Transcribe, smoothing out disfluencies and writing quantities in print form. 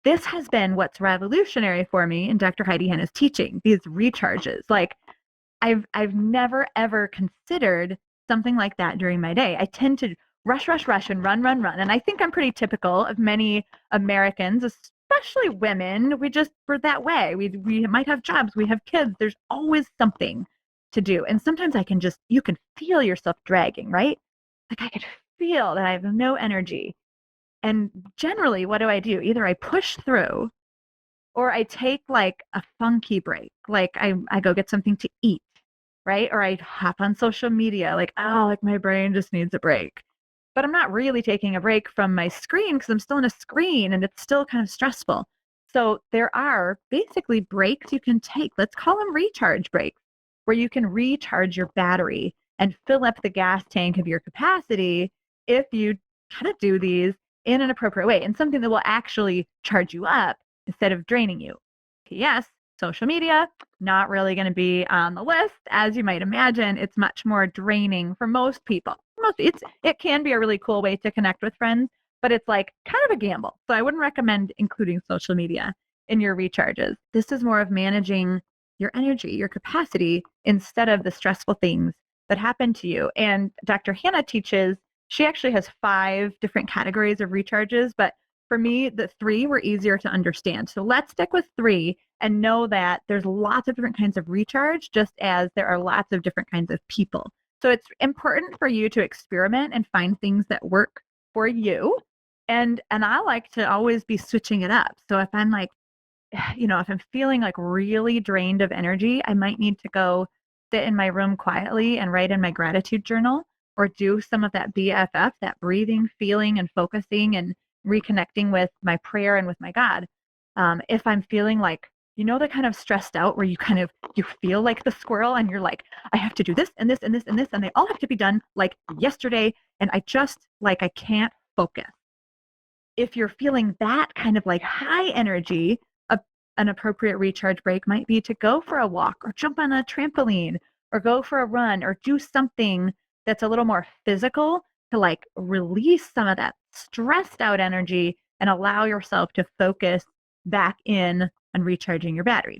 this has been what's revolutionary for me in Dr. Heidi Hanna's teaching, these recharges. Like I've never ever considered something like that during my day. I tend to rush, rush, rush and run, run, run. And I think I'm pretty typical of many Americans, especially women. We're that way. We might have jobs, we have kids. There's always something to do. And sometimes you can feel yourself dragging, right? Like I could feel that I have no energy. And generally, what do? Either I push through or I take like a funky break. Like I go get something to eat, right? Or I hop on social media, like, oh, like my brain just needs a break. But I'm not really taking a break from my screen because I'm still on a screen and it's still kind of stressful. So there are basically breaks you can take. Let's call them recharge breaks, where you can recharge your battery and fill up the gas tank of your capacity if you kind of do these in an appropriate way and something that will actually charge you up instead of draining you. Yes, social media, not really going to be on the list. As you might imagine, it's much more draining for most people. It can be a really cool way to connect with friends, but it's like kind of a gamble. So I wouldn't recommend including social media in your recharges. This is more of managing your energy, your capacity, instead of the stressful things that happen to you. And Dr. Hannah teaches, she actually has 5 different categories of recharges, but for me, the 3 were easier to understand. So let's stick with 3 and know that there's lots of different kinds of recharge, just as there are lots of different kinds of people. So it's important for you to experiment and find things that work for you. And I like to always be switching it up. So if I'm like, if I'm feeling like really drained of energy, I might need to go sit in my room quietly and write in my gratitude journal or do some of that BFF, that breathing, feeling, and focusing and reconnecting with my prayer and with my God. If I'm feeling like, the kind of stressed out where you feel like the squirrel and you're like, I have to do this and this and this and this, and they all have to be done like yesterday. And I can't focus. If you're feeling that kind of like high energy, an appropriate recharge break might be to go for a walk or jump on a trampoline or go for a run or do something that's a little more physical to like release some of that stressed out energy and allow yourself to focus back in on recharging your battery.